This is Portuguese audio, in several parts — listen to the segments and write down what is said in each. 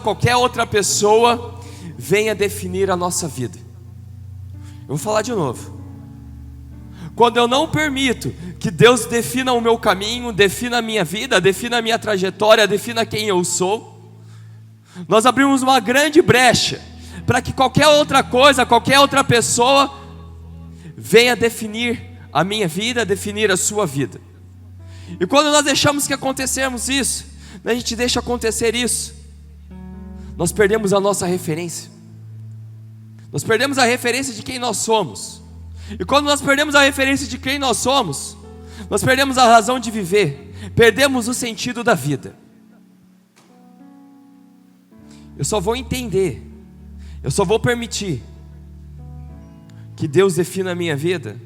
qualquer outra pessoa venha definir a nossa vida. Eu vou falar de novo. Quando eu não permito que Deus defina o meu caminho, defina a minha vida, defina a minha trajetória, defina quem eu sou, nós abrimos uma grande brecha para que qualquer outra coisa, qualquer outra pessoa venha definir a minha vida, definir a sua vida. E quando nós deixamos que acontecermos isso, a gente deixa acontecer isso, nós perdemos a nossa referência. Nós perdemos a referência de quem nós somos. E quando nós perdemos a referência de quem nós somos, nós perdemos a razão de viver, perdemos o sentido da vida. Eu só vou entender, eu só vou permitir que Deus defina a minha vida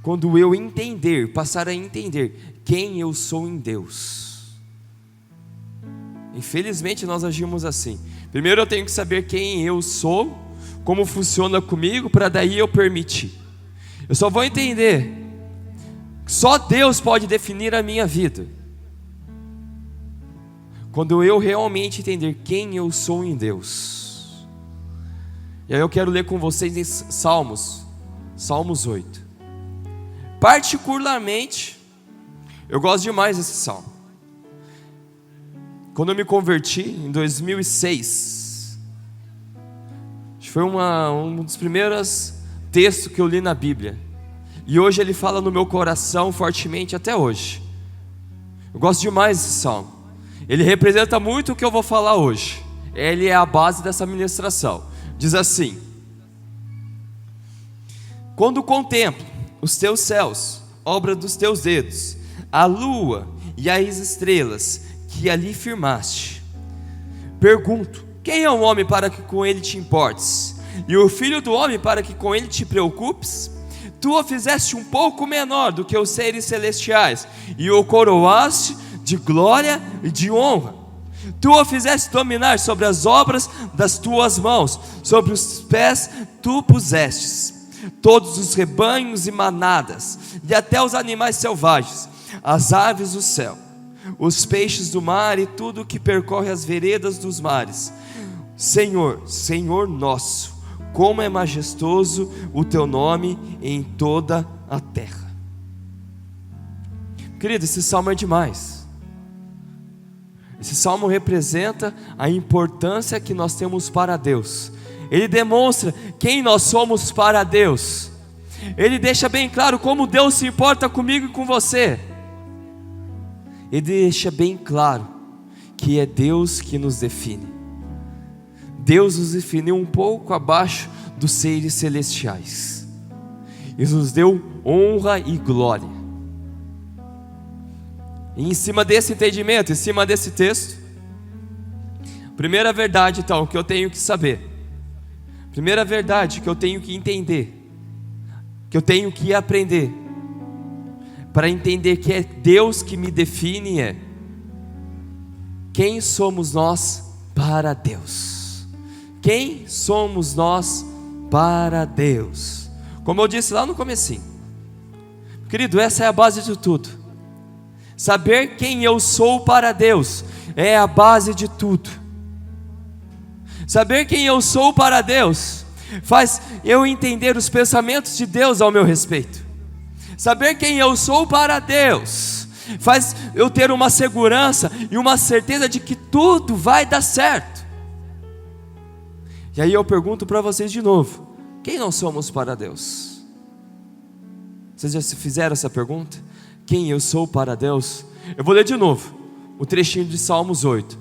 quando eu entender, passar a entender quem eu sou em Deus. Infelizmente nós agimos assim. Primeiro eu tenho que saber quem eu sou, como funciona comigo, para daí eu permitir. Eu só vou entender que só Deus pode definir a minha vida quando eu realmente entender quem eu sou em Deus. E aí eu quero ler com vocês em Salmos 8. Particularmente, eu gosto demais desse salmo. Quando eu me converti em 2006, foi um dos primeiros textos que eu li na Bíblia, e hoje ele fala no meu coração fortemente até hoje. Eu gosto demais desse salmo. Ele representa muito o que eu vou falar hoje. Ele é a base dessa ministração. Diz assim: quando contemplo os teus céus, obra dos teus dedos, a lua e as estrelas que ali firmaste, pergunto: quem é o homem para que com ele te importes? E o filho do homem para que com ele te preocupes? Tu o fizeste um pouco menor do que os seres celestiais, e o coroaste de glória e de honra. Tu o fizeste dominar sobre as obras das tuas mãos, sobre os pés tu pusestes todos os rebanhos e manadas, e até os animais selvagens, as aves do céu, os peixes do mar e tudo que percorre as veredas dos mares. Senhor, Senhor nosso, como é majestoso o teu nome em toda a terra. Querido, esse salmo é demais. Esse salmo representa a importância que nós temos para Deus. Ele demonstra quem nós somos para Deus. Ele deixa bem claro como Deus se importa comigo e com você. Ele deixa bem claro que é Deus que nos define. Deus nos definiu um pouco abaixo dos seres celestiais e nos deu honra e glória. E em cima desse entendimento, em cima desse texto, primeira verdade então que eu tenho que saber, primeira verdade que eu tenho que entender, que eu tenho que aprender para entender que é Deus que me define, é: quem somos nós para Deus? Quem somos nós para Deus? Como eu disse lá no comecinho, querido, essa é a base de tudo. Saber quem eu sou para Deus é a base de tudo. Saber quem eu sou para Deus faz eu entender os pensamentos de Deus ao meu respeito. Saber quem eu sou para Deus faz eu ter uma segurança e uma certeza de que tudo vai dar certo. E aí eu pergunto para vocês de novo: quem nós somos para Deus? Vocês já se fizeram essa pergunta? Quem eu sou para Deus? Eu vou ler de novo o trechinho de Salmos 8.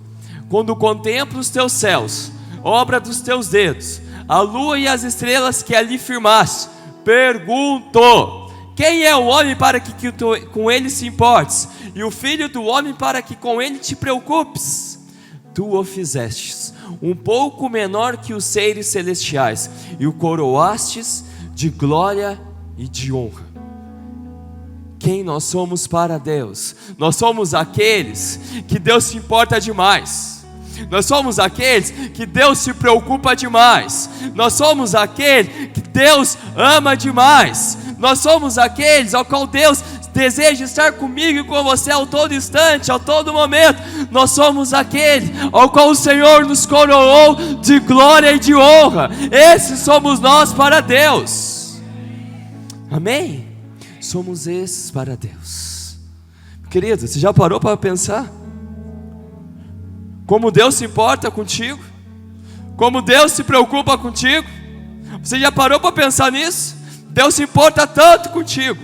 Quando contemplo os teus céus, obra dos teus dedos, a lua e as estrelas que ali firmaste, pergunto: quem é o homem para que tu com ele se importes? E o filho do homem para que com ele te preocupes? Tu o fizestes um pouco menor que os seres celestiais, e o coroastes de glória e de honra. Quem nós somos para Deus? Nós somos aqueles que Deus se importa demais. Nós somos aqueles que Deus se preocupa demais. Nós somos aqueles que Deus ama demais. Nós somos aqueles ao qual Deus deseja estar comigo e com você a todo instante, a todo momento. Nós somos aquele ao qual o Senhor nos coroou de glória e de honra. Esses somos nós para Deus. Amém? Somos esses para Deus. Querido, você já parou para pensar como Deus se importa contigo? Como Deus se preocupa contigo? Você já parou para pensar nisso? Deus se importa tanto contigo,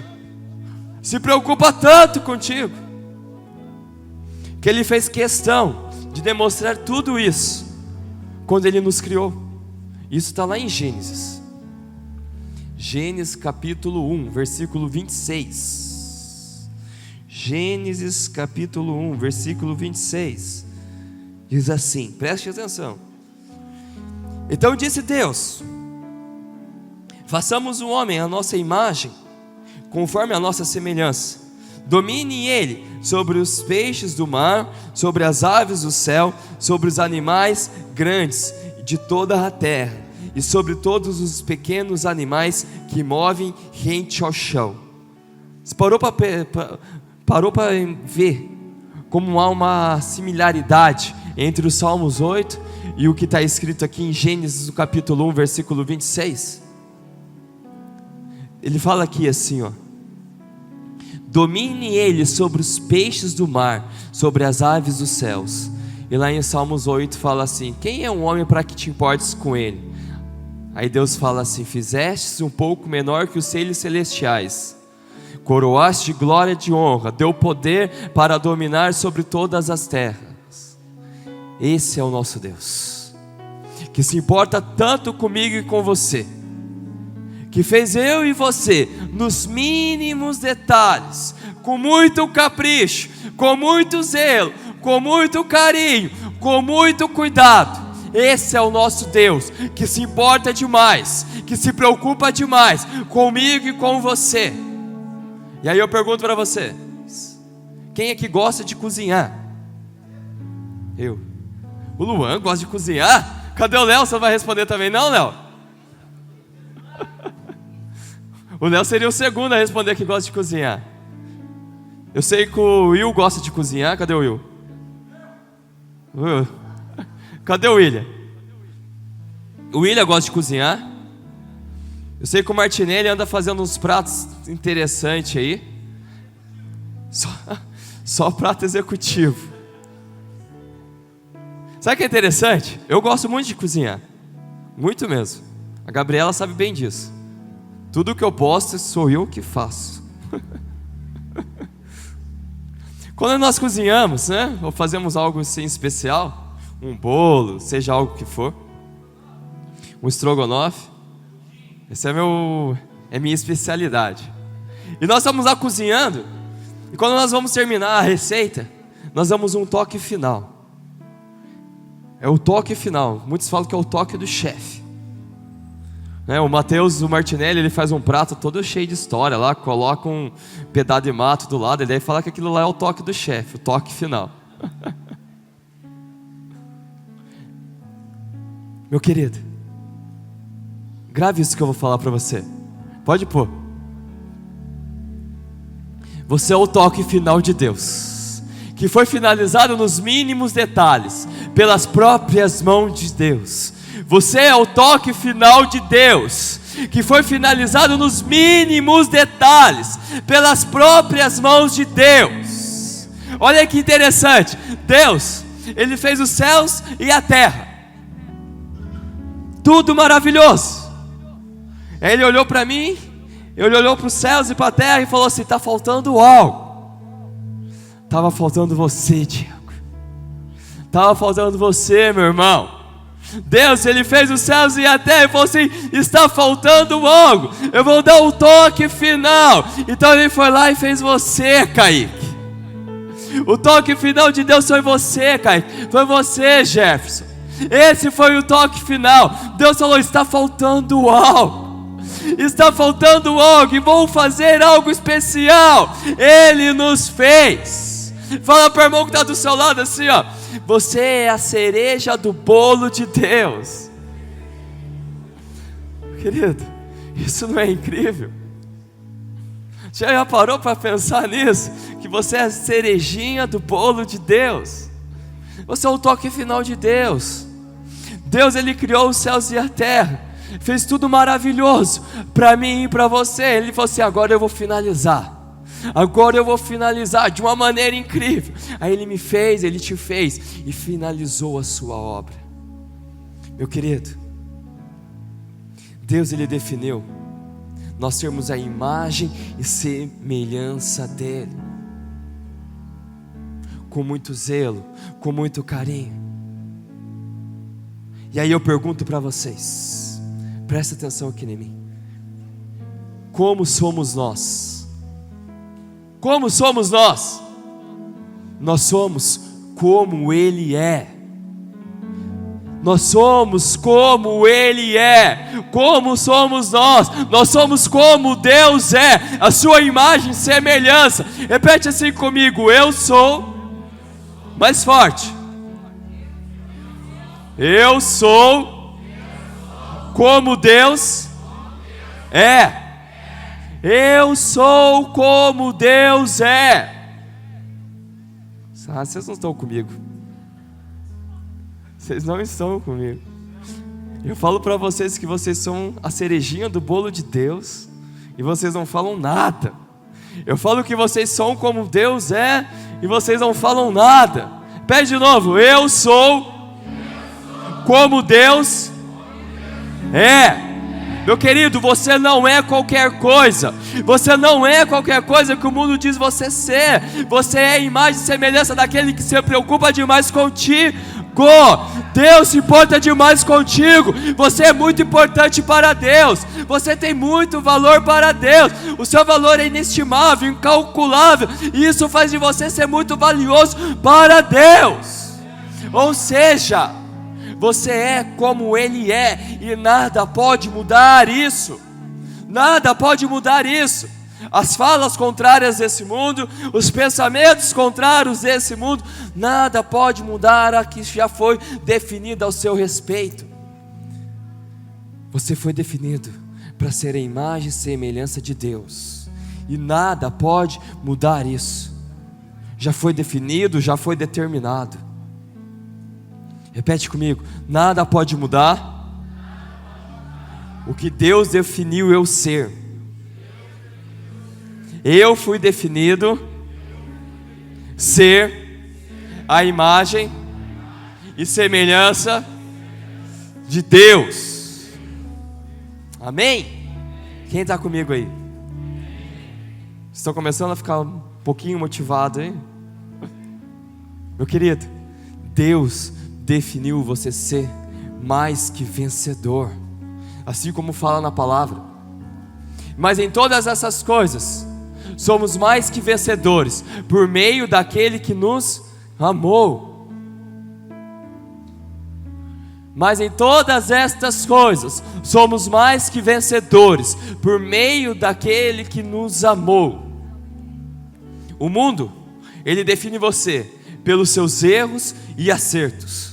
se preocupa tanto contigo, que Ele fez questão de demonstrar tudo isso quando Ele nos criou. Isso está lá em Gênesis. Gênesis capítulo 1, versículo 26. Gênesis capítulo 1, versículo 26. Diz assim, preste atenção. Então disse Deus: façamos o homem à nossa imagem, conforme a nossa semelhança. Domine ele sobre os peixes do mar, sobre as aves do céu, sobre os animais grandes de toda a terra, e sobre todos os pequenos animais que movem rente ao chão. Você parou para ver como há uma similaridade entre os Salmos 8 e o que está escrito aqui em Gênesis, no capítulo 1, versículo 26? Ele fala aqui assim, ó: domine ele sobre os peixes do mar, sobre as aves dos céus. E lá em Salmos 8 fala assim: quem é um homem para que te importes com ele? Aí Deus fala assim: fizestes um pouco menor que os seres celestiais, coroaste de glória e de honra, deu poder para dominar sobre todas as terras. Esse é o nosso Deus, que se importa tanto comigo e com você, que fez eu e você nos mínimos detalhes, com muito capricho, com muito zelo, com muito carinho, com muito cuidado. Esse é o nosso Deus, que se importa demais, que se preocupa demais comigo e com você. E aí eu pergunto para você: quem é que gosta de cozinhar? Eu. O Luan gosta de cozinhar? Cadê o Léo? Você não vai responder também não, Léo? O Léo seria o segundo a responder que gosta de cozinhar. Eu sei que o Will gosta de cozinhar. Cadê o Will? Cadê o William? O William gosta de cozinhar. Eu sei que o Martinelli anda fazendo uns pratos interessantes aí. Só prato executivo. Sabe o que é interessante? Eu gosto muito de cozinhar. Muito mesmo. A Gabriela sabe bem disso. Tudo que eu posto sou eu que faço. Quando nós cozinhamos, né, ou fazemos algo assim especial, um bolo, seja algo que for, um estrogonofe, esse é minha especialidade. E nós estamos lá cozinhando, e quando nós vamos terminar a receita, nós damos um toque final. É o toque final. Muitos falam que é o toque do chefe. O Matheus, o Martinelli, ele faz um prato todo cheio de história lá, coloca um pedaço de mato do lado, e daí fala que aquilo lá é o toque do chefe, o toque final. Meu querido, grave isso que eu vou falar para você. Pode pôr. Você é o toque final de Deus, que foi finalizado nos mínimos detalhes, pelas próprias mãos de Deus. Você é o toque final de Deus, que foi finalizado nos mínimos detalhes, pelas próprias mãos de Deus. Olha que interessante. Deus, Ele fez os céus e a terra, tudo maravilhoso. Aí Ele olhou para mim, Ele olhou para os céus e para a terra e falou assim: está faltando algo. Estava faltando você, Diego. Estava faltando você, meu irmão. Deus, Ele fez os céus e a terra e falou assim: está faltando algo, eu vou dar o toque final. Então Ele foi lá e fez você, Kaique. O toque final de Deus foi você, Kaique. Foi você, Jefferson. Esse foi o toque final. Deus falou: está faltando algo, está faltando algo, e vou fazer algo especial. Ele nos fez. Fala para o irmão que está do seu lado assim, ó: você é a cereja do bolo de Deus. Querido, isso não é incrível? Você já parou para pensar nisso? Que você é a cerejinha do bolo de Deus. Você é o toque final de Deus. Deus, Ele criou os céus e a terra, fez tudo maravilhoso para mim e para você. Ele falou assim: agora eu vou finalizar. Agora eu vou finalizar de uma maneira incrível. Aí Ele me fez, Ele te fez e finalizou a sua obra. Meu querido, Deus, Ele definiu nós termos a imagem e semelhança dEle, com muito zelo, com muito carinho. E aí eu pergunto para vocês, presta atenção aqui em mim: como somos nós? Como somos nós? Nós somos como Ele é. Nós somos como Ele é. Como somos nós? Nós somos como Deus é, a sua imagem e semelhança. Repete assim comigo: eu sou. Mais forte. Eu sou como Deus é. Eu sou como Deus é. Ah, vocês não estão comigo. Vocês não estão comigo. Eu falo para vocês que vocês são a cerejinha do bolo de Deus e vocês não falam nada. Eu falo que vocês são como Deus é e vocês não falam nada. Pede de novo: eu sou como Deus é. Meu querido, você não é qualquer coisa. Você não é qualquer coisa que o mundo diz você ser. Você é a imagem e semelhança daquele que se preocupa demais contigo. Deus se importa demais contigo. Você é muito importante para Deus. Você tem muito valor para Deus. O seu valor é inestimável, incalculável, e isso faz de você ser muito valioso para Deus. Ou seja, você é como Ele é, e nada pode mudar isso. Nada pode mudar isso. As falas contrárias desse mundo, os pensamentos contrários desse mundo, nada pode mudar a que já foi definida ao seu respeito. Você foi definido para ser a imagem e semelhança de Deus, e nada pode mudar isso. Já foi definido, já foi determinado. Repete comigo: nada pode mudar o que Deus definiu eu ser. Eu fui definido ser a imagem e semelhança de Deus. Amém? Quem está comigo aí? Estão começando a ficar um pouquinho motivado, hein? Meu querido, Deus definiu você ser mais que vencedor, assim como fala na palavra. Mas em todas essas coisas somos mais que vencedores por meio daquele que nos amou. Mas em todas estas coisas somos mais que vencedores por meio daquele que nos amou. O mundo, ele define você pelos seus erros e acertos.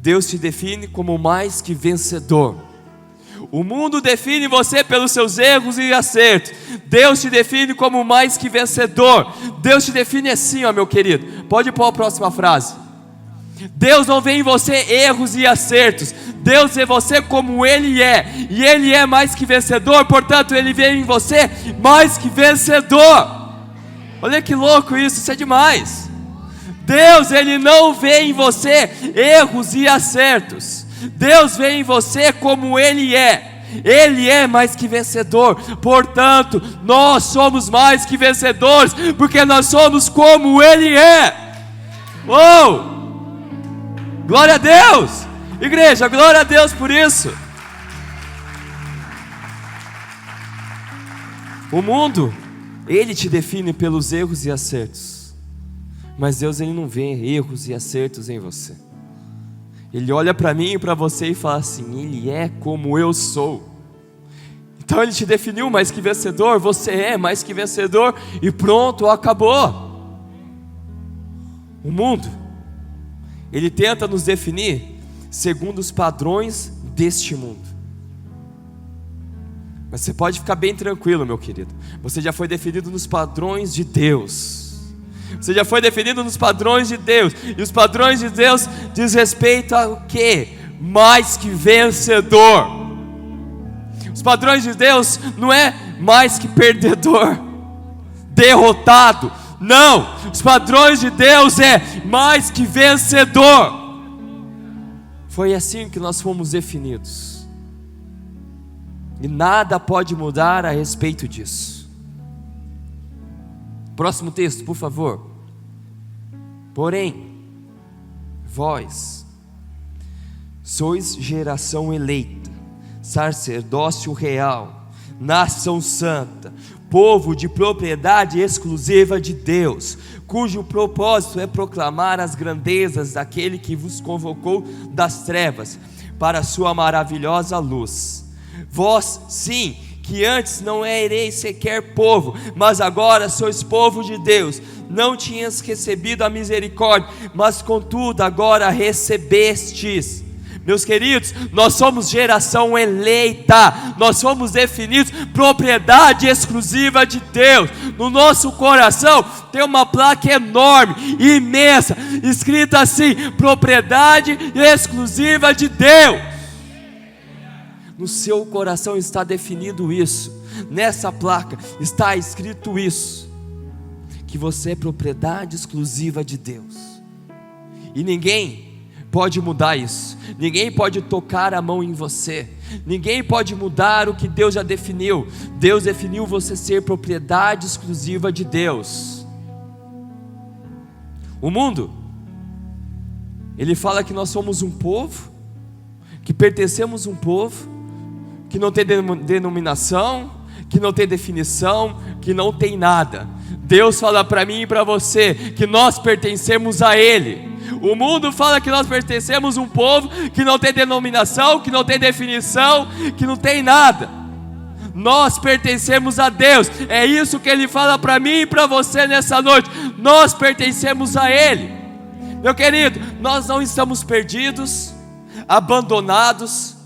Deus te define como mais que vencedor. O mundo define você pelos seus erros e acertos. Deus te define como mais que vencedor. Deus te define assim, ó, meu querido. Pode pôr a próxima frase. Deus não vê em você erros e acertos. Deus vê você como Ele é. E Ele é mais que vencedor. Portanto, Ele vê em você mais que vencedor. Olha que louco isso, isso é demais. Deus, Ele não vê em você erros e acertos. Deus vê em você como Ele é. Ele é mais que vencedor. Portanto, nós somos mais que vencedores, porque nós somos como Ele é. Oh! Glória a Deus! Igreja, glória a Deus por isso. O mundo, ele te define pelos erros e acertos. Mas Deus, Ele não vê erros e acertos em você. Ele olha para mim e para você e fala assim: Ele é como eu sou. Então Ele te definiu mais que vencedor. Você é mais que vencedor. E pronto, acabou. O mundo, ele tenta nos definir segundo os padrões deste mundo. Mas você pode ficar bem tranquilo, meu querido. Você já foi definido nos padrões de Deus. Você já foi definido nos padrões de Deus. E os padrões de Deus diz respeito ao quê? Mais que vencedor. Os padrões de Deus não é mais que perdedor, derrotado. Não, os padrões de Deus é mais que vencedor. Foi assim que nós fomos definidos. E nada pode mudar a respeito disso. Próximo texto, por favor. Porém, vós sois geração eleita, sacerdócio real, nação santa, povo de propriedade exclusiva de Deus, cujo propósito é proclamar as grandezas daquele que vos convocou das trevas para a sua maravilhosa luz. Vós, sim, que antes não ereis sequer povo, mas agora sois povo de Deus, não tinhas recebido a misericórdia, mas contudo agora recebestes. Meus queridos, nós somos geração eleita, nós somos definidos propriedade exclusiva de Deus. No nosso coração tem uma placa enorme, imensa, escrita assim: propriedade exclusiva de Deus. No seu coração está definido isso, nessa placa está escrito isso, que você é propriedade exclusiva de Deus, e ninguém pode mudar isso, ninguém pode tocar a mão em você, ninguém pode mudar o que Deus já definiu. Deus definiu você ser propriedade exclusiva de Deus. O mundo, ele fala que nós somos um povo, que pertencemos a um povo, que não tem denominação, que não tem definição, que não tem nada. Deus fala para mim e para você que nós pertencemos a Ele. O mundo fala que nós pertencemos a um povo que não tem denominação, que não tem definição, que não tem nada. Nós pertencemos a Deus. É isso que Ele fala para mim e para você nessa noite. Nós pertencemos a Ele. Meu querido, nós não estamos perdidos, abandonados,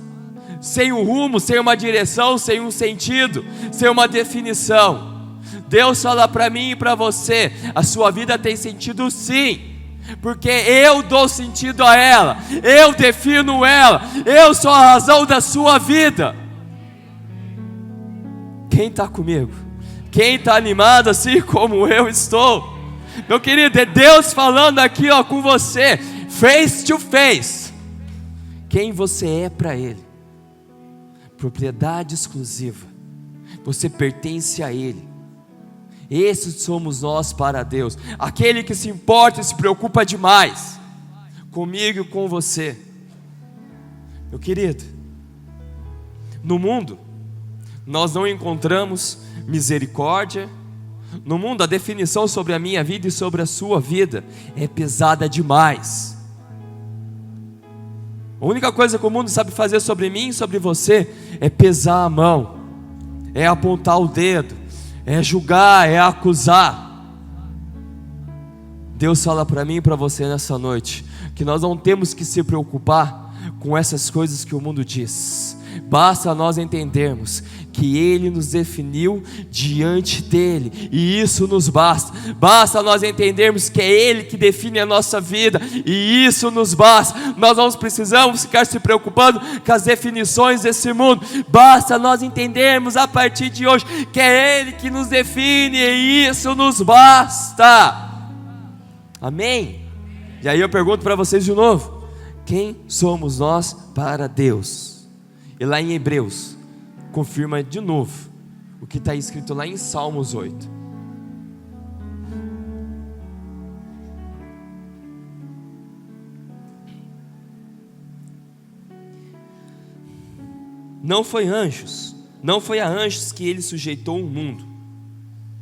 sem um rumo, sem uma direção, sem um sentido, sem uma definição. Deus fala para mim e para você: a sua vida tem sentido sim, porque eu dou sentido a ela, eu defino ela, eu sou a razão da sua vida. Quem está comigo? Quem está animado assim como eu estou? Meu querido, é Deus falando aqui com você, face to face, quem você é para Ele. Propriedade exclusiva, você pertence a Ele. Esses somos nós para Deus, aquele que se importa e se preocupa demais comigo e com você. Meu querido, no mundo nós não encontramos misericórdia. No mundo a definição sobre a minha vida e sobre a sua vida é pesada demais. A única coisa que o mundo sabe fazer sobre mim e sobre você é pesar a mão, é apontar o dedo, é julgar, é acusar. Deus fala para mim e para você nessa noite que nós não temos que se preocupar com essas coisas que o mundo diz. Basta nós entendermos que Ele nos definiu diante dEle, e isso nos basta. Basta nós entendermos que é Ele que define a nossa vida, e isso nos basta. Nós não precisamos ficar se preocupando com as definições desse mundo. Basta nós entendermos a partir de hoje que é Ele que nos define, e isso nos basta. Amém? E aí eu pergunto para vocês de novo: quem somos nós para Deus? E lá em Hebreus confirma de novo o que está escrito lá em Salmos 8. Não foi a anjos que Ele sujeitou o mundo.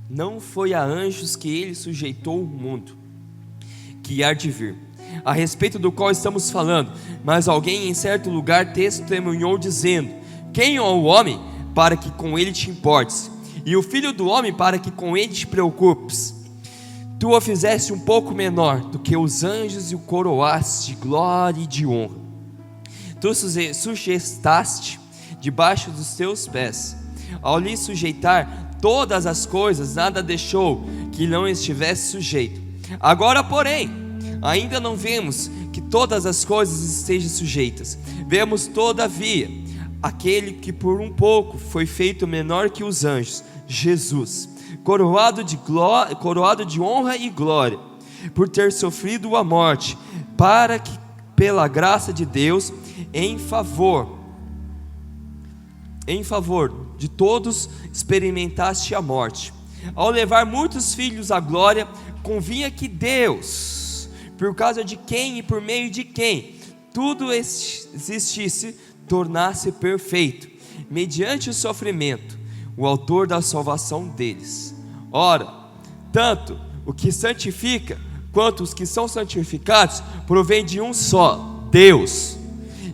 Não foi a anjos que Ele sujeitou o mundo que há de vir, a respeito do qual estamos falando. Mas alguém em certo lugar testemunhou dizendo: quem é o homem para que com ele te importes, e o filho do homem para que com ele te preocupes? Tu o fizeste um pouco menor do que os anjos e o coroaste de glória e de honra. Tu sujeitaste debaixo dos teus pés Ao lhe sujeitar todas as coisas, nada deixou que não estivesse sujeito. Agora, porém, ainda não vemos que todas as coisas estejam sujeitas. Vemos, todavia, aquele que por um pouco foi feito menor que os anjos, Jesus, coroado de honra e glória, por ter sofrido a morte, para que, pela graça de Deus, em favor de todos, experimentaste a morte. Ao levar muitos filhos à glória, convinha que Deus, por causa de quem e por meio de quem tudo existisse, tornasse perfeito, mediante o sofrimento, o autor da salvação deles. Ora, tanto o que santifica quanto os que são santificados provém de um só, Deus.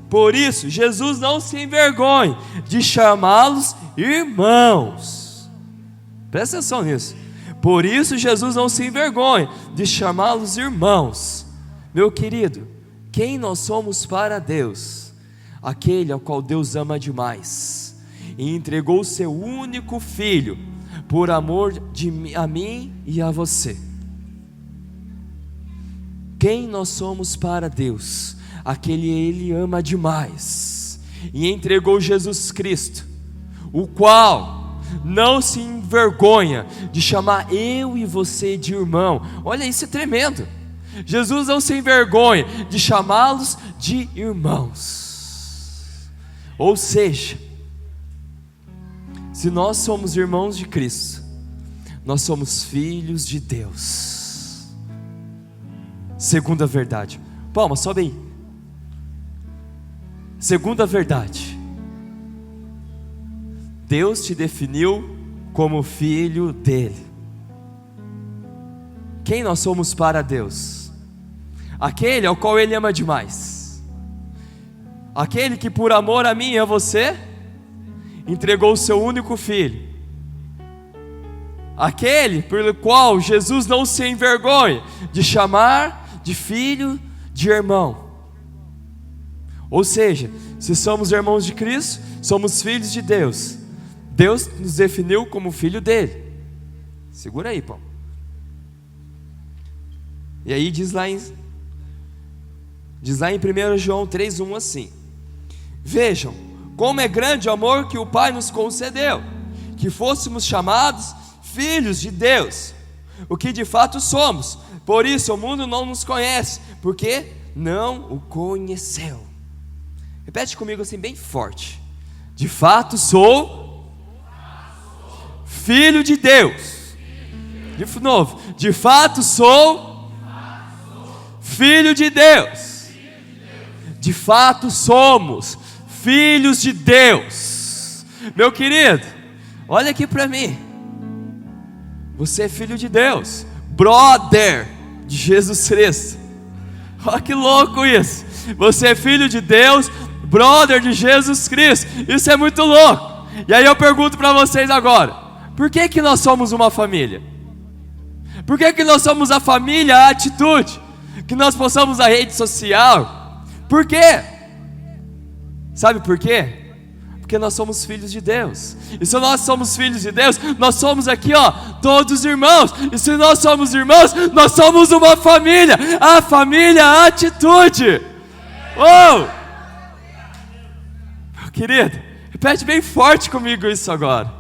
Por isso Jesus não se envergonha de chamá-los irmãos. Presta atenção nisso. Por isso Jesus não se envergonha de chamá-los irmãos. Meu querido, quem nós somos para Deus? Aquele ao qual Deus ama demais e entregou o seu único filho por amor a mim e a você. Quem nós somos para Deus? Aquele Ele ama demais e entregou Jesus Cristo, o qual não se envergonha de chamar eu e você de irmão. Olha, isso é tremendo. Jesus não se envergonha de chamá-los de irmãos. Ou seja, se nós somos irmãos de Cristo, nós somos filhos de Deus. Segunda verdade. Palma, sobe aí. Segunda verdade. Deus te definiu como filho dele. Quem nós somos para Deus? Aquele ao qual Ele ama demais, aquele que por amor a mim e a você entregou o seu único filho, aquele pelo qual Jesus não se envergonha de chamar de filho, de irmão. Ou seja, se somos irmãos de Cristo, somos filhos de Deus. Deus nos definiu como filho dele. Segura aí, Paulo. E aí diz lá em 1 João 3:1 assim: vejam como é grande o amor que o Pai nos concedeu, que fôssemos chamados filhos de Deus, o que de fato somos. Por isso o mundo não nos conhece, porque não o conheceu. Repete comigo assim bem forte: de fato sou filho de Deus. De novo: de fato sou filho de Deus. De fato somos filhos de Deus. Meu querido, olha aqui para mim. Você é filho de Deus, brother de Jesus Cristo. Olha que louco isso. Você é filho de Deus, brother de Jesus Cristo. Isso é muito louco. E aí eu pergunto para vocês agora: por que nós somos uma família? Por que nós somos a família, a atitude? Que nós possamos a rede social? Por quê? Sabe por quê? Porque nós somos filhos de Deus. E se nós somos filhos de Deus, nós somos aqui, todos irmãos. E se nós somos irmãos, nós somos uma família. A família, a atitude. Oh! Meu querido, repete bem forte comigo isso agora.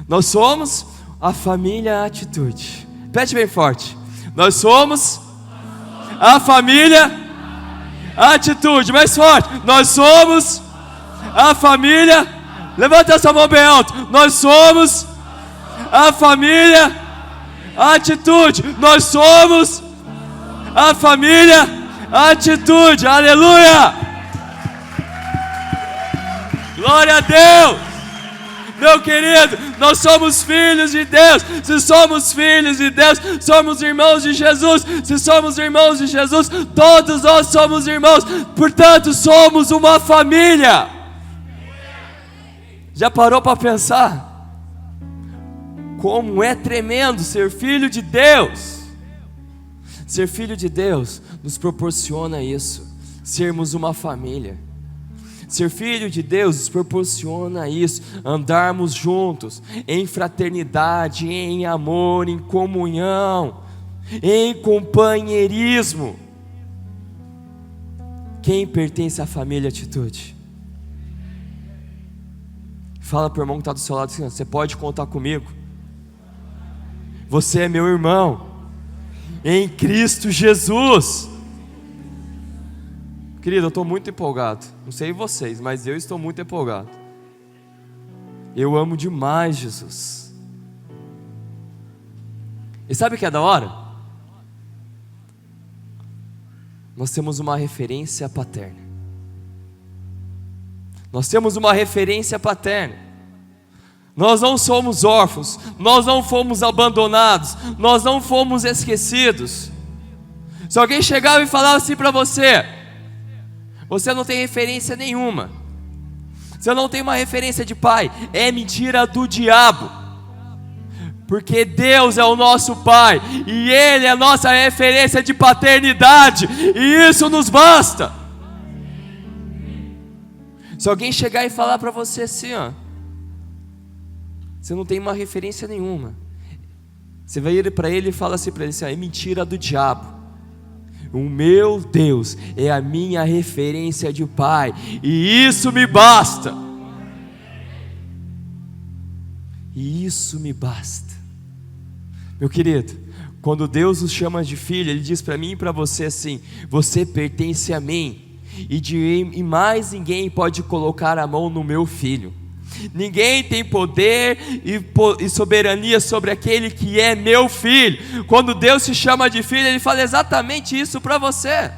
Nós somos a família, a atitude. Repete bem forte. Nós somos a família, a atitude. Mais forte. Nós somos a família. Levanta essa mão bem alto. Nós somos a família, a atitude. Nós somos a família, a atitude. Aleluia. Glória a Deus. Meu querido, nós somos filhos de Deus. Se somos filhos de Deus, somos irmãos de Jesus. Se somos irmãos de Jesus, todos nós somos irmãos. Portanto, somos uma família. Já parou para pensar como é tremendo ser filho de Deus? Ser filho de Deus nos proporciona isso, sermos uma família. Ser filho de Deus nos proporciona isso, andarmos juntos, em fraternidade, em amor, em comunhão, em companheirismo. Quem pertence à família Atitude? Fala para o irmão que está do seu lado assim: você pode contar comigo. Você é meu irmão em Cristo Jesus. Querido, eu estou muito empolgado. Não sei vocês, mas eu estou muito empolgado. Eu amo demais Jesus. E sabe o que é da hora? Nós temos uma referência paterna. Nós temos uma referência paterna. Nós não somos órfãos, nós não fomos abandonados, nós não fomos esquecidos. Se alguém chegava e falava assim para você: você não tem referência nenhuma, você não tem uma referência de pai, é mentira do diabo. Porque Deus é o nosso pai, e Ele é a nossa referência de paternidade, e isso nos basta. Se alguém chegar e falar para você assim, ó, você não tem uma referência nenhuma, você vai ir para ele e fala assim para ele assim: é mentira do diabo. O meu Deus é a minha referência de pai, e isso me basta. E isso me basta. Meu querido, quando Deus nos chama de filho, Ele diz para mim e para você assim: você pertence a mim, e mais ninguém pode colocar a mão no meu filho. Ninguém tem poder e soberania sobre aquele que é meu filho. Quando Deus se chama de filho, Ele fala exatamente isso para você.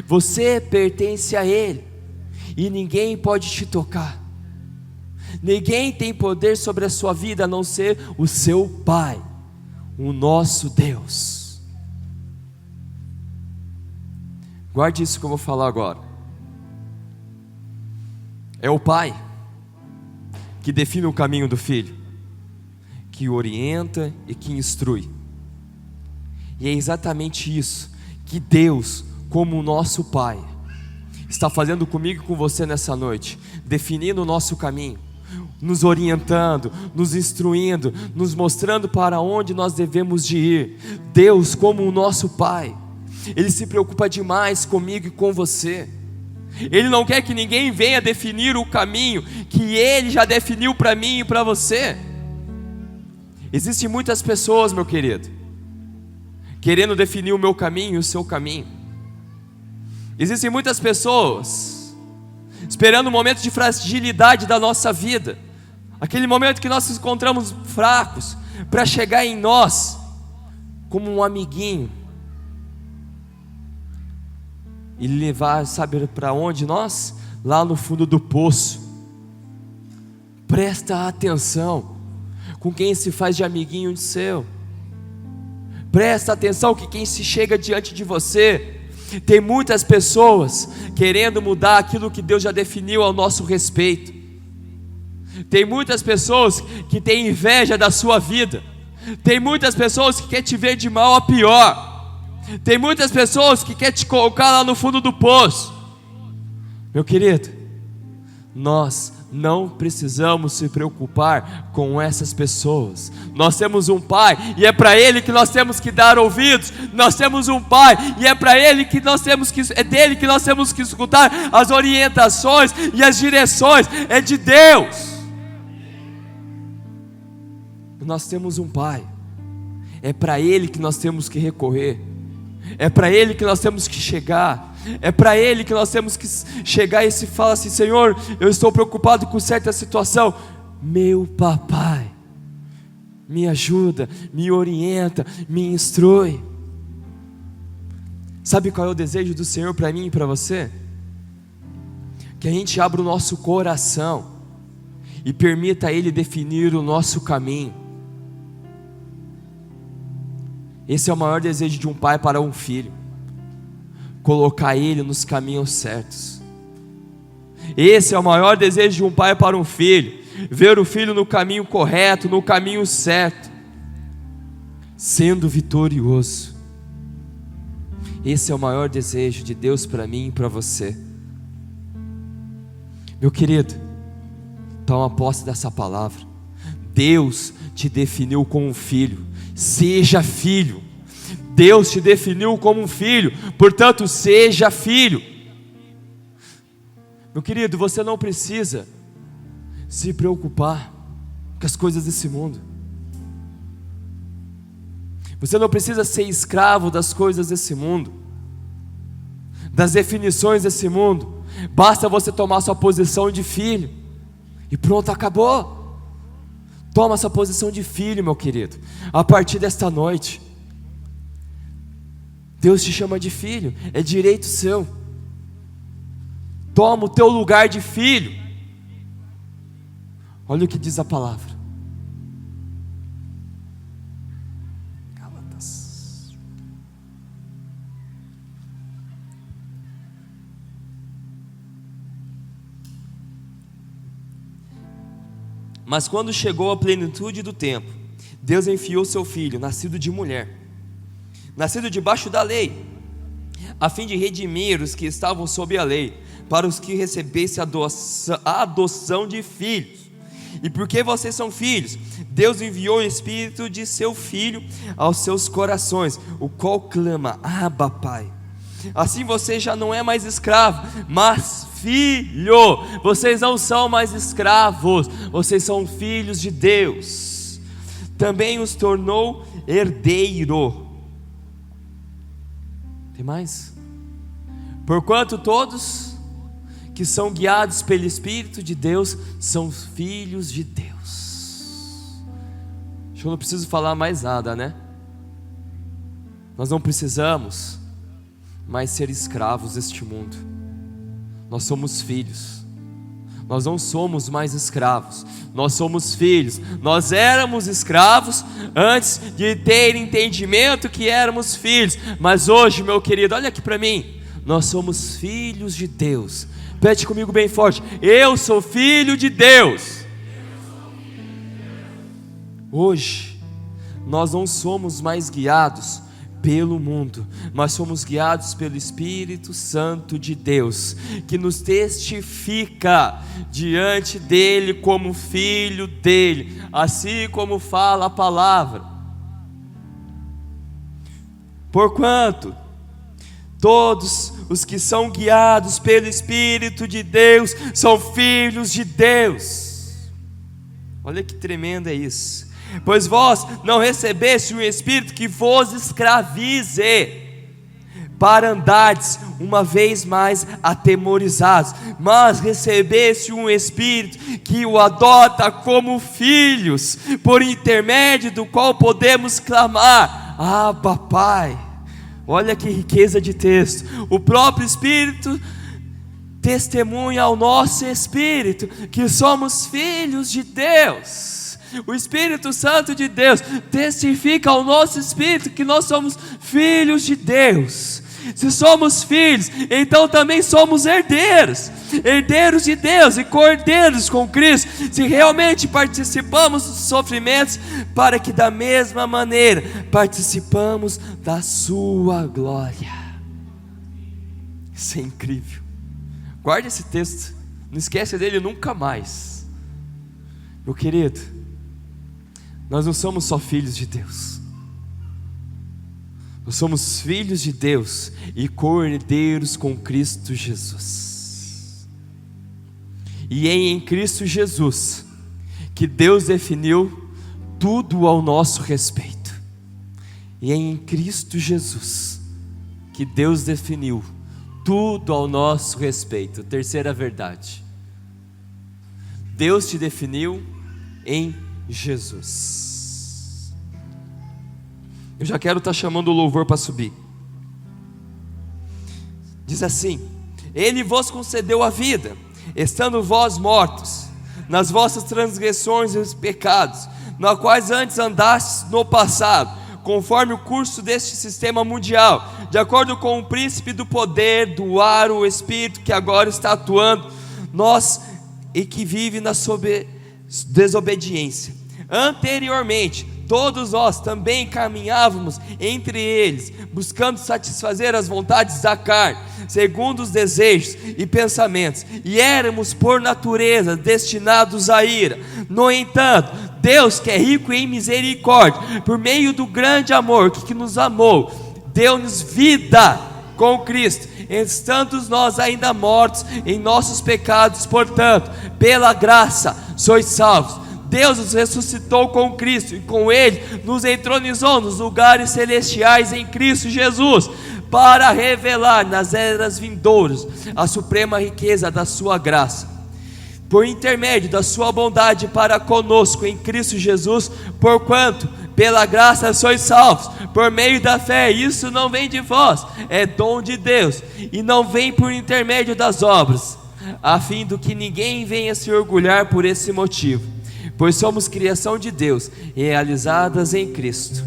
Você pertence a Ele, e ninguém pode te tocar. Ninguém tem poder sobre a sua vida a não ser o seu Pai, o nosso Deus. Guarde isso que eu vou falar agora. É o Pai que define o caminho do filho, que orienta e que instrui. E é exatamente isso que Deus, como o nosso Pai, está fazendo comigo e com você nessa noite, definindo o nosso caminho, nos orientando, nos instruindo, nos mostrando para onde nós devemos de ir. Deus, como o nosso Pai, Ele se preocupa demais comigo e com você. Ele não quer que ninguém venha definir o caminho que Ele já definiu para mim e para você. Existem muitas pessoas, meu querido, querendo definir o meu caminho e o seu caminho. Existem muitas pessoas esperando um momento de fragilidade da nossa vida, aquele momento que nós nos encontramos fracos, para chegar em nós como um amiguinho e levar, sabe para onde nós? Lá no fundo do poço. Presta atenção com quem se faz de amiguinho seu. Presta atenção que quem se chega diante de você. Tem muitas pessoas querendo mudar aquilo que Deus já definiu ao nosso respeito. Tem muitas pessoas que têm inveja da sua vida. Tem muitas pessoas que querem te ver de mal a pior. Tem muitas pessoas que querem te colocar lá no fundo do poço. Meu querido, nós não precisamos se preocupar com essas pessoas. Nós temos um Pai, e é para Ele que nós temos que dar ouvidos. Nós temos um Pai, e é para Ele que nós temos que, é dele que nós temos que escutar as orientações e as direções. É de Deus. Nós temos um Pai, é para Ele que nós temos que recorrer. É para Ele que nós temos que chegar. É para Ele que nós temos que chegar e se fala assim: Senhor, eu estou preocupado com certa situação. Meu papai, me ajuda, me orienta, me instrui. Sabe qual é o desejo do Senhor para mim e para você? Que a gente abra o nosso coração e permita Ele definir o nosso caminho. Esse é o maior desejo de um pai para um filho: colocar ele nos caminhos certos. Esse é o maior desejo de um pai para um filho: ver o filho no caminho correto, no caminho certo, sendo vitorioso. Esse é o maior desejo de Deus para mim e para você. Meu querido, toma posse dessa palavra. Deus te definiu como um filho, seja filho. Deus te definiu como um filho, portanto seja filho. Meu querido, você não precisa se preocupar com as coisas desse mundo. Você não precisa ser escravo das coisas desse mundo, das definições desse mundo. Basta você tomar sua posição de filho e pronto, acabou. Toma sua posição de filho, meu querido. A partir desta noite, Deus te chama de filho, é direito seu. Toma o teu lugar de filho. Olha o que diz a palavra. Gálatas. Mas quando chegou a plenitude do tempo, Deus enviou seu filho, nascido de mulher, nascido debaixo da lei, a fim de redimir os que estavam sob a lei, para os que recebessem a adoção de filhos. E porque vocês são filhos, Deus enviou o Espírito de seu Filho aos seus corações, o qual clama: Abba, Pai. Assim você já não é mais escravo, mas filho. Vocês não são mais escravos, vocês são filhos de Deus. Também os tornou herdeiro. Tem mais? Porquanto todos que são guiados pelo Espírito de Deus são filhos de Deus. Acho que eu não preciso falar mais nada, né? Nós não precisamos mais ser escravos deste mundo. Nós somos filhos. Nós não somos mais escravos, nós somos filhos. Nós éramos escravos antes de ter entendimento que éramos filhos, mas hoje, meu querido, olha aqui para mim, nós somos filhos de Deus. Repete comigo bem forte: eu sou filho de Deus. Hoje nós não somos mais guiados pelo mundo, mas somos guiados pelo Espírito Santo de Deus, que nos testifica diante dele como filho dele, assim como fala a palavra. Porquanto todos os que são guiados pelo Espírito de Deus são filhos de Deus. Olha que tremendo é isso. Pois vós não recebeste um espírito que vos escravize, para andardes uma vez mais atemorizados, mas recebeste um espírito que o adota como filhos, por intermédio do qual podemos clamar: Abba, Pai. Olha que riqueza de texto. O próprio Espírito testemunha ao nosso espírito que somos filhos de Deus. O Espírito Santo de Deus testifica ao nosso espírito que nós somos filhos de Deus. Se somos filhos, então também somos herdeiros, herdeiros de Deus e cordeiros com Cristo, se realmente participamos dos sofrimentos, para que da mesma maneira participamos da sua glória. Isso é incrível. Guarde esse texto, não esquece dele nunca mais. Meu querido, nós não somos só filhos de Deus, nós somos filhos de Deus e cordeiros com Cristo Jesus. E é em Cristo Jesus que Deus definiu tudo ao nosso respeito. E é em Cristo Jesus que Deus definiu tudo ao nosso respeito. Terceira verdade: Deus te definiu em Jesus. Eu já quero estar chamando o louvor para subir. Diz assim: Ele vos concedeu a vida, estando vós mortos nas vossas transgressões e pecados, na quais antes andastes no passado, conforme o curso deste sistema mundial, de acordo com o príncipe do poder do ar, o espírito que agora está atuando nós e que vive na desobediência. Anteriormente todos nós também caminhávamos entre eles, buscando satisfazer as vontades da carne, segundo os desejos e pensamentos, e éramos por natureza destinados à ira. No entanto, Deus, que é rico em misericórdia, por meio do grande amor que nos amou, deu-nos vida com Cristo, estando nós ainda mortos em nossos pecados. Portanto, pela graça sois salvos. Deus nos ressuscitou com Cristo, e com Ele nos entronizou nos lugares celestiais em Cristo Jesus, para revelar nas eras vindouras a suprema riqueza da sua graça, por intermédio da sua bondade para conosco em Cristo Jesus. Porquanto pela graça sois salvos, por meio da fé. Isso não vem de vós, é dom de Deus, e não vem por intermédio das obras, a fim do que ninguém venha se orgulhar por esse motivo, pois somos criação de Deus, realizadas em Cristo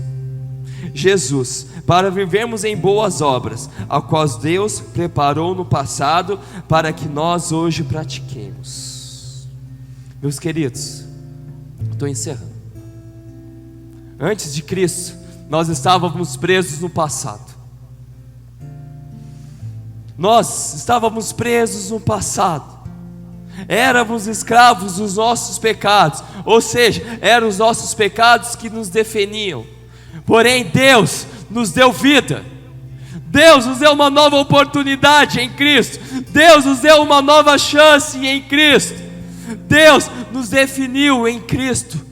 Jesus, para vivermos em boas obras, a quais Deus preparou no passado, para que nós hoje pratiquemos. Meus queridos, estou encerrando. Antes de Cristo, nós estávamos presos no passado. Nós estávamos presos no passado. Éramos escravos dos nossos pecados, ou seja, eram os nossos pecados que nos definiam. Porém, Deus nos deu vida. Deus nos deu uma nova oportunidade em Cristo. Deus nos deu uma nova chance em Cristo. Deus nos definiu em Cristo.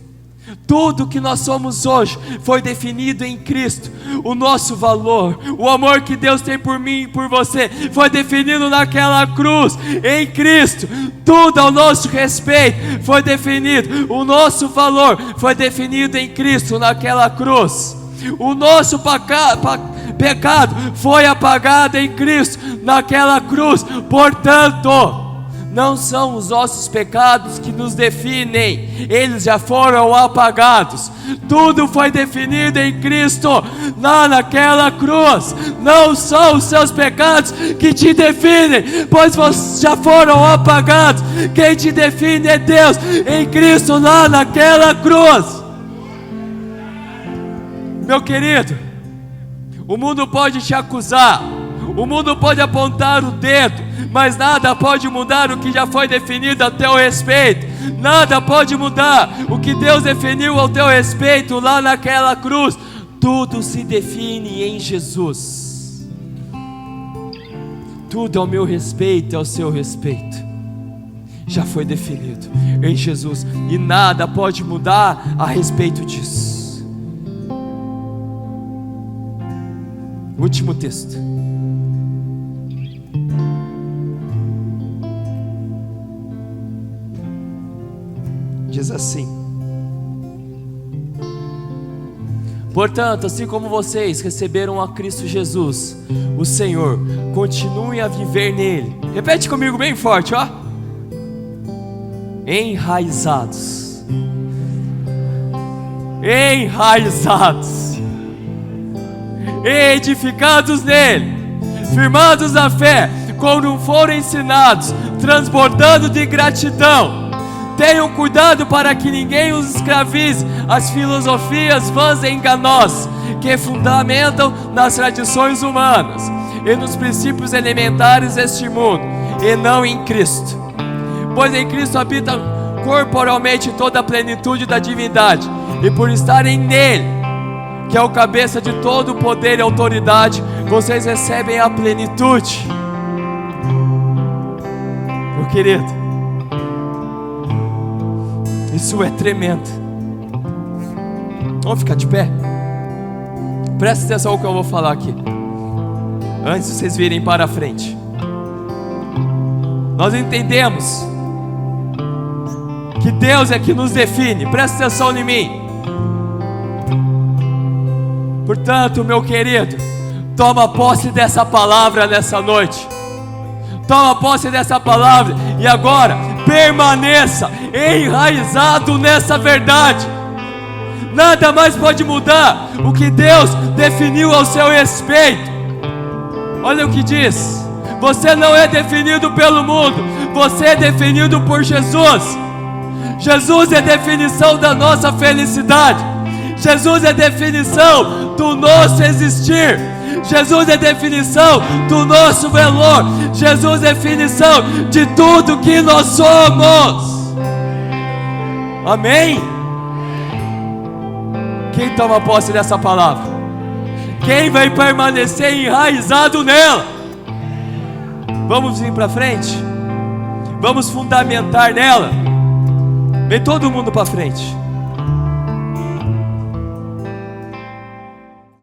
Tudo que nós somos hoje foi definido em Cristo. O nosso valor, o amor que Deus tem por mim e por você, foi definido naquela cruz, em Cristo. Tudo ao nosso respeito foi definido. O nosso valor foi definido em Cristo, naquela cruz. O nosso pecado foi apagado em Cristo, naquela cruz. Portanto, não são os nossos pecados que nos definem, eles já foram apagados. Tudo foi definido em Cristo, lá naquela cruz. Não são os seus pecados que te definem, pois já foram apagados. Quem te define é Deus, em Cristo, lá naquela cruz. Meu querido, o mundo pode te acusar, o mundo pode apontar o dedo, mas nada pode mudar o que já foi definido a teu respeito. Nada pode mudar o que Deus definiu ao teu respeito lá naquela cruz. Tudo se define em Jesus. Tudo ao meu respeito e ao seu respeito já foi definido em Jesus, e nada pode mudar a respeito disso. Último texto. Diz assim: portanto, assim como vocês receberam a Cristo Jesus, o Senhor, continuem a viver nele. Repete comigo bem forte, ó. Enraizados. Enraizados. Edificados nele, firmados na fé, como foram ensinados, transbordando de gratidão. Tenham cuidado para que ninguém os escravize às filosofias vãs e enganosas, que fundamentam nas tradições humanas e nos princípios elementares deste mundo, e não em Cristo. Pois em Cristo habita corporalmente toda a plenitude da divindade, e por estarem nele, que é o cabeça de todo o poder e autoridade, vocês recebem a plenitude. Meu querido, isso é tremendo. Vamos ficar de pé? Presta atenção no que eu vou falar aqui, antes de vocês virem para a frente. Nós entendemos que Deus é que nos define. Presta atenção em mim. Portanto, meu querido, toma posse dessa palavra nessa noite. Toma posse dessa palavra e agora permaneça enraizado nessa verdade. Nada mais pode mudar o que Deus definiu ao seu respeito. Olha o que diz: você não é definido pelo mundo, você é definido por Jesus. Jesus é a definição da nossa felicidade. Jesus é definição do nosso existir. Jesus é definição do nosso valor. Jesus é definição de tudo que nós somos. Amém? Quem toma posse dessa palavra? Quem vai permanecer enraizado nela? Vamos vir para frente? Vamos fundamentar nela? Vem todo mundo para frente.